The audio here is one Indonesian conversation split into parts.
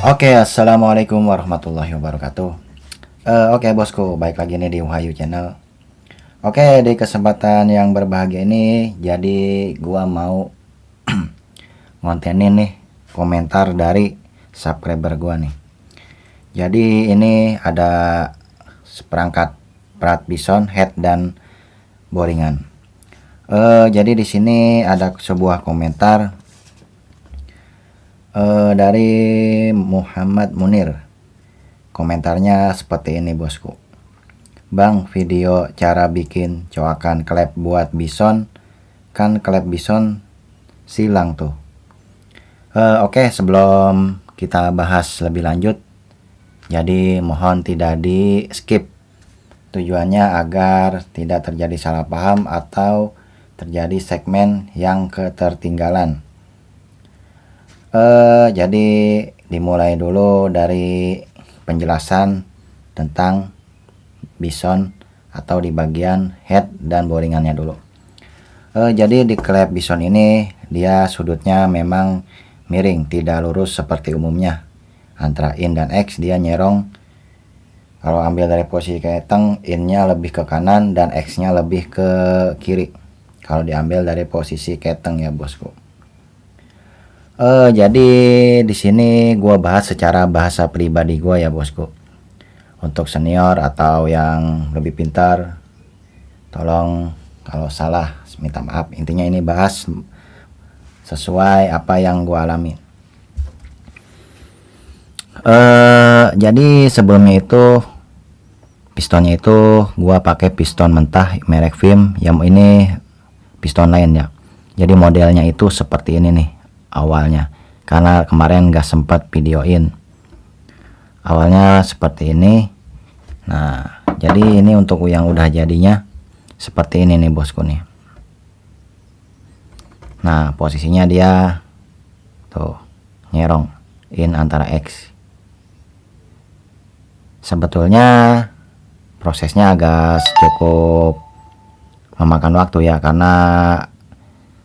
Oke, assalamualaikum warahmatullahi wabarakatuh. Oke bosku, baik lagi nih di Wahyu Channel. Oke, di kesempatan yang berbahagia ini, jadi gua mau ngontenin nih komentar dari subscriber gua nih. Jadi ini ada seperangkat perat bison, head dan boringan. Jadi di sini ada sebuah komentar dari Muhammad Munir. Komentarnya seperti ini bosku. Bang, video cara bikin coakan klep buat bison, kan klep bison silang tuh. Oke, sebelum kita bahas lebih lanjut, jadi mohon tidak di skip. Tujuannya agar tidak terjadi salah paham atau terjadi segmen yang ketertinggalan. Jadi dimulai dulu dari penjelasan tentang bison atau di bagian head dan boringannya dulu. Jadi di klep bison ini dia sudutnya memang miring, tidak lurus seperti umumnya. Antara in dan X dia nyerong. Kalau ambil dari posisi keteng, innya lebih ke kanan dan X-nya lebih ke kiri. Kalau diambil dari posisi keteng ya bosku. Jadi di sini gua bahas secara bahasa pribadi gua ya bosku. Untuk senior atau yang lebih pintar, tolong kalau salah minta maaf. Intinya ini bahas sesuai apa yang gua alami. Jadi sebelumnya itu pistonnya itu gua pakai piston mentah merek Vim, yang ini piston lain ya. Jadi modelnya itu seperti ini nih awalnya, karena kemarin gak sempat videoin. Awalnya seperti ini. Nah, jadi ini untuk yang udah jadinya seperti ini nih bosku nih. Nah, posisinya dia tuh nyerong in antara X. Sebetulnya prosesnya agak cukup memakan waktu ya, karena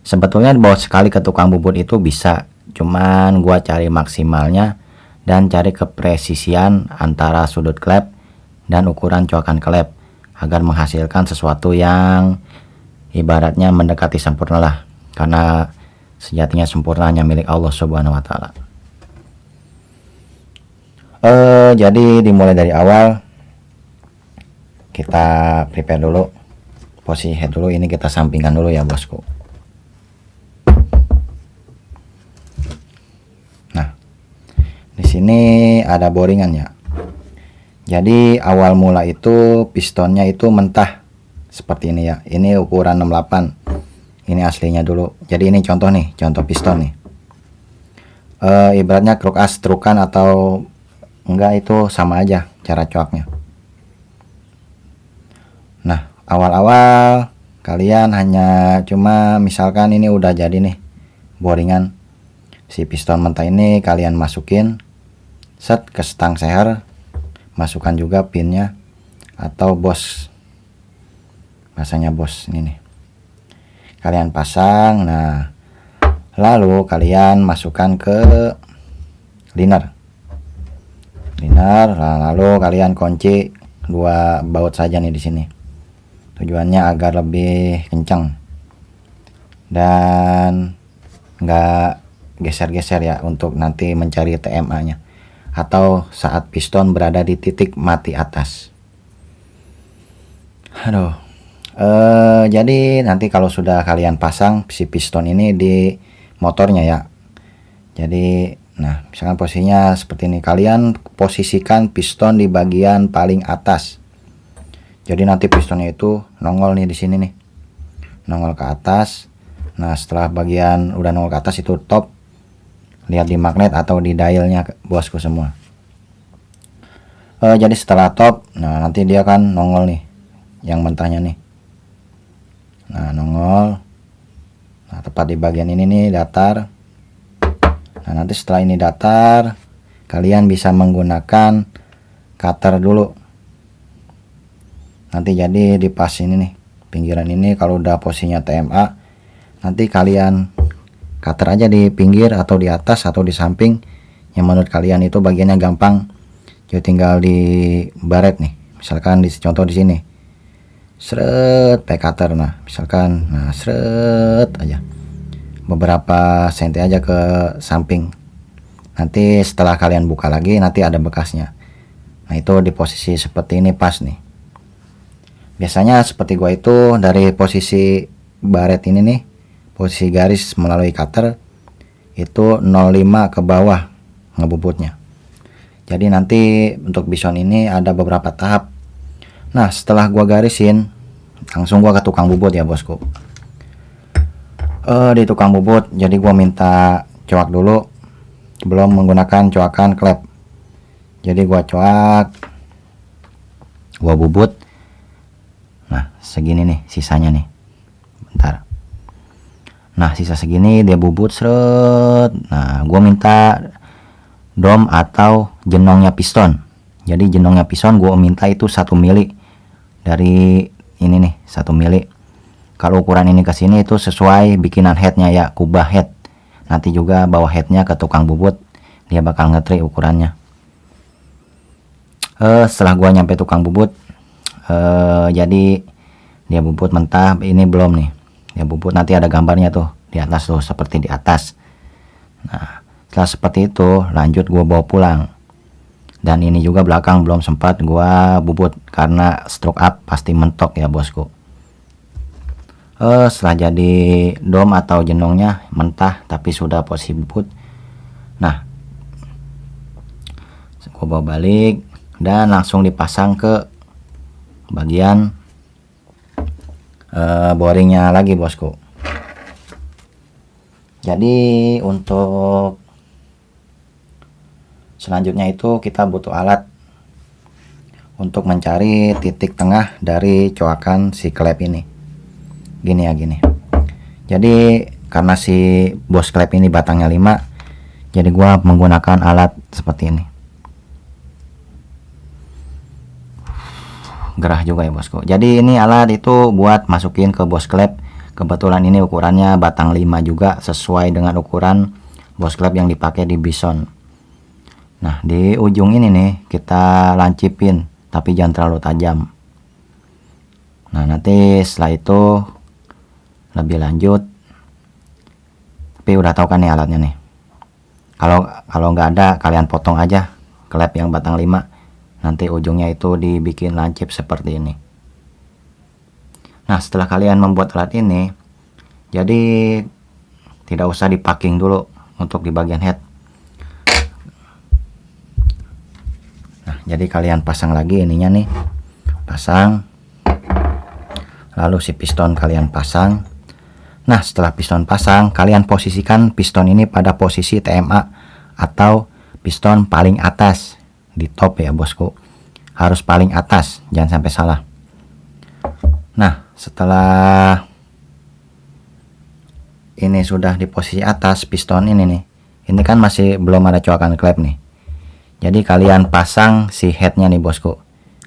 sebetulnya dibawa sekali ke tukang bubut itu bisa, cuman gua cari maksimalnya dan cari kepresisian antara sudut klep dan ukuran coakan klep agar menghasilkan sesuatu yang ibaratnya mendekati sempurna lah, karena sejatinya sempurna hanya milik Allah Subhanahu wa taala. Jadi dimulai dari awal, kita prepare dulu posisi head dulu, ini kita sampingkan dulu ya bosku. Di sini ada boringan ya. Jadi awal mula itu pistonnya itu mentah seperti ini ya. Ini ukuran 68. Ini aslinya dulu. Jadi ini contoh nih, contoh piston nih. Ibaratnya kruk as trukan atau enggak itu sama aja cara coaknya. Nah, awal-awal kalian hanya cuma misalkan ini udah jadi nih boringan. Si piston mentah ini kalian masukin set ke stang seher, masukkan juga pinnya atau bos, bahasanya bos ini nih, kalian pasang. Nah, lalu kalian masukkan ke liner, lalu kalian kunci dua baut saja nih di sini, tujuannya agar lebih kencang dan enggak geser-geser ya, untuk nanti mencari TMA nya atau saat piston berada di titik mati atas. Jadi nanti kalau sudah kalian pasang si piston ini di motornya ya, jadi nah misalkan posisinya seperti ini, kalian posisikan piston di bagian paling atas. Jadi nanti pistonnya itu nongol nih di sini nih, nongol ke atas. Nah, setelah bagian udah nongol ke atas itu top, lihat di magnet atau di dialnya bosku semua. Jadi setelah top, nah nanti dia kan nongol nih yang mentahnya nih. Nah, nongol. Nah, tepat di bagian ini nih datar. Nah, nanti setelah ini datar, kalian bisa menggunakan cutter dulu. Nanti jadi di pas ini nih, pinggiran ini kalau udah posisinya TMA, nanti kalian cutter aja di pinggir atau di atas atau di samping, yang menurut kalian itu bagiannya gampang. Jadi tinggal di baret nih, misalkan di contoh di sini, seret pakai cutter. Nah misalkan, nah seret aja beberapa senti aja ke samping. Nanti setelah kalian buka lagi, nanti ada bekasnya. Nah itu di posisi seperti ini pas nih. Biasanya seperti gua itu dari posisi baret ini nih, posisi garis melalui cutter itu 0,5 ke bawah ngebubutnya. Jadi nanti untuk bison ini ada beberapa tahap. Nah setelah gua garisin, langsung gua ke tukang bubut ya bosku. Di tukang bubut, jadi gua minta coak dulu, belum menggunakan coakan klep. Jadi gua coak, gua bubut. Nah segini nih sisanya nih, bentar. Nah sisa segini dia bubut seret. Nah gua minta dom atau jenongnya piston. Jadi jenongnya piston gue minta itu 1 mili dari ini nih, 1 mili. Kalau ukuran ini ke sini itu sesuai bikinan headnya ya, kubah head. Nanti juga bawa headnya ke tukang bubut, dia bakal ngetri ukurannya. Setelah gua nyampe tukang bubut, jadi dia bubut mentah, ini belum nih. Dia bubut nanti ada gambarnya tuh di atas tuh, seperti di atas. Nah setelah seperti itu lanjut gua bawa pulang. Dan ini juga belakang belum sempat gua bubut karena stroke up pasti mentok ya bosku. Setelah jadi dom atau jenongnya mentah tapi sudah posisi bubut. Nah gua bawa balik dan langsung dipasang ke bagian boringnya lagi bosku. Jadi untuk selanjutnya itu kita butuh alat untuk mencari titik tengah dari coakan si klep ini. Gini ya, gini. Jadi karena si bos klep ini batangnya 5, jadi gua menggunakan alat seperti ini. Gerah juga ya bosku. Jadi ini alat itu buat masukin ke bos klep. Kebetulan ini ukurannya batang 5 juga, sesuai dengan ukuran bos klep yang dipakai di bison. Nah di ujung ini nih kita lancipin, tapi jangan terlalu tajam. Nah nanti setelah itu lebih lanjut, tapi udah tahu kan nih alatnya nih. Kalau nggak ada, kalian potong aja klep yang batang 5, nanti ujungnya itu dibikin lancip seperti ini. Nah setelah kalian membuat alat ini, jadi tidak usah dipacking dulu untuk di bagian head. Jadi kalian pasang lagi ininya nih, pasang, lalu si piston kalian pasang. Nah setelah piston pasang, kalian posisikan piston ini pada posisi TMA atau piston paling atas di top ya bosku, harus paling atas, jangan sampai salah. Nah setelah ini sudah di posisi atas piston ini nih, ini kan masih belum ada coakan klep nih. Jadi kalian pasang si headnya nih bosku,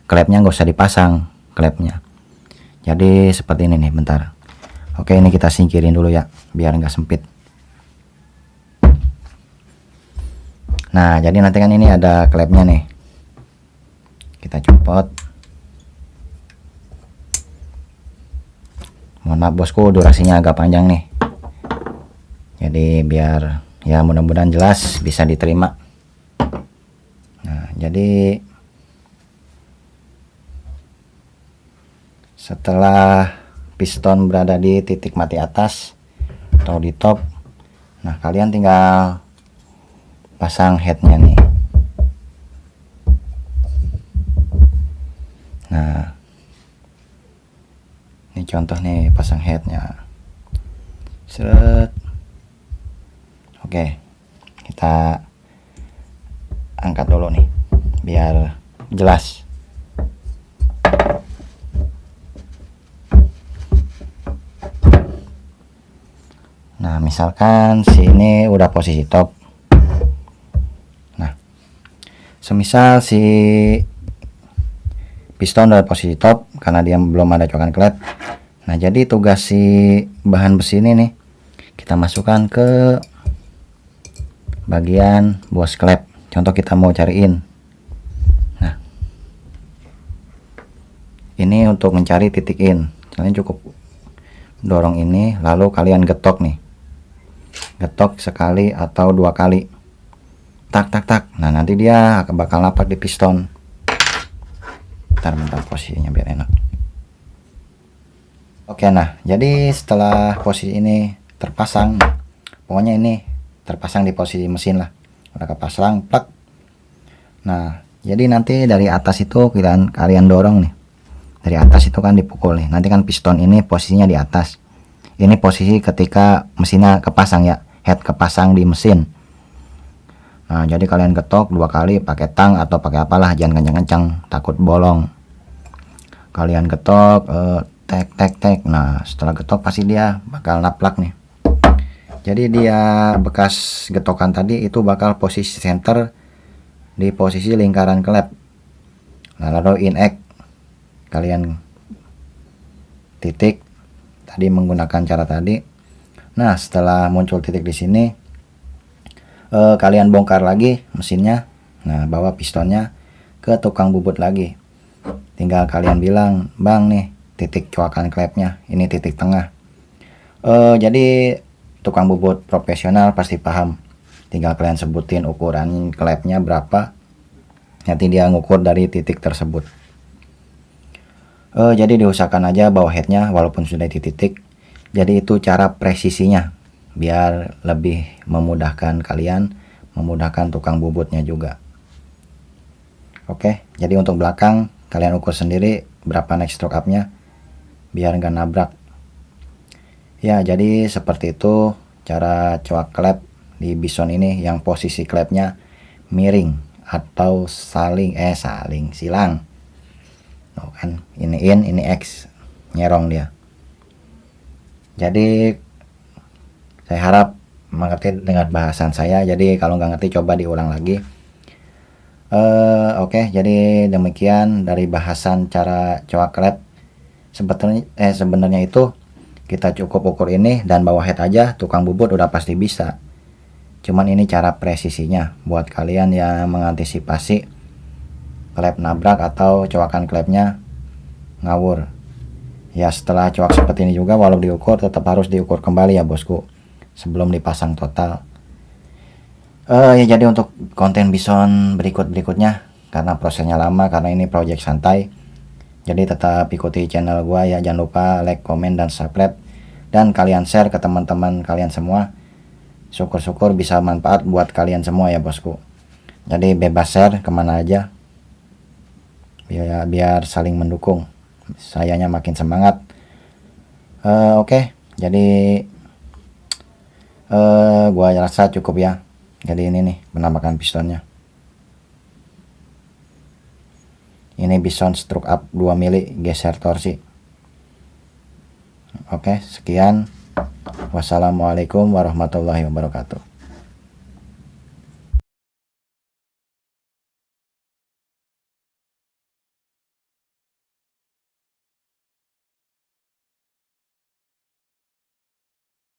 klepnya nggak usah dipasang klepnya. Jadi seperti ini nih, bentar. Oke ini kita singkirin dulu ya, biar nggak sempit. Nah jadi nanti kan ini ada klepnya nih, kita copot. Mohon maaf bosku, durasinya agak panjang nih. Jadi biar ya mudah-mudahan jelas bisa diterima. Jadi setelah piston berada di titik mati atas atau di top, nah kalian tinggal pasang headnya nih. Nah ini contoh nih pasang headnya, seret. Oke kita angkat dulu nih biar jelas. Nah misalkan sini udah posisi top. Nah semisal si piston udah posisi top karena dia belum ada coakan klep. Nah jadi tugas si bahan besi ini nih, kita masukkan ke bagian bos klep. Contoh kita mau cariin. Nah, ini untuk mencari titik in. Kalian cukup dorong ini, lalu kalian getok nih. Getok sekali atau 2 kali. Tak tak tak. Nah, nanti dia bakal napak di piston. Bentar posisinya biar enak. Oke, nah jadi setelah posisi ini terpasang, pokoknya ini terpasang di posisi mesin lah, udah kepasang plug. Nah jadi nanti dari atas itu kalian dorong nih, dari atas itu kan dipukul nih, nanti kan piston ini posisinya di atas. Ini posisi ketika mesinnya kepasang ya, head kepasang di mesin. Nah jadi kalian ketok 2 kali pakai tang atau pakai apalah, jangan kencang-kencang takut bolong. Kalian ketok tek tek tek. Nah setelah getok pasti dia bakal naplak nih. Jadi dia bekas getokan tadi itu bakal posisi center di posisi lingkaran klep. Nah lalu in X kalian titik tadi menggunakan cara tadi. Nah setelah muncul titik di sini, kalian bongkar lagi mesinnya. Nah bawa pistonnya ke tukang bubut lagi. Tinggal kalian bilang, bang nih titik coakan klepnya, ini titik tengah. Jadi tukang bubut profesional pasti paham. Tinggal kalian sebutin ukuran klepnya berapa, nanti dia ngukur dari titik tersebut. Jadi diusahakan aja bawa headnya walaupun sudah di titik. Jadi itu cara presisinya, biar lebih memudahkan kalian, memudahkan tukang bubutnya juga. Oke, jadi untuk belakang kalian ukur sendiri berapa neck stroke up-nya biar nggak nabrak. Ya, jadi seperti itu cara coak klep di Bison ini yang posisi klepnya miring atau silang. Oh, kan ini in, ini X, nyerong dia. Jadi saya harap mengerti dengan bahasan saya. Jadi kalau nggak ngerti coba diulang lagi. Oke, jadi demikian dari bahasan cara coak klep. Sebenarnya itu kita cukup ukur ini dan bawa head aja, tukang bubut udah pasti bisa. Cuman ini cara presisinya buat kalian yang mengantisipasi klep nabrak atau coakan klepnya ngawur. Ya setelah coak seperti ini juga walau diukur tetap harus diukur kembali ya bosku sebelum dipasang total. Ya jadi untuk konten Bison berikutnya karena prosesnya lama, karena ini project santai, jadi tetap ikuti channel gua ya. Jangan lupa like, komen, dan subscribe, dan kalian share ke teman-teman kalian semua. Syukur-syukur bisa manfaat buat kalian semua ya bosku. Jadi bebas share kemana aja biar saling mendukung, sayanya makin semangat. Oke, jadi gua rasa cukup ya. Jadi ini nih penampakan pistonnya. Ini Bison stroke up 2 mili geser torsi. Oke, sekian. Wassalamualaikum warahmatullahi wabarakatuh.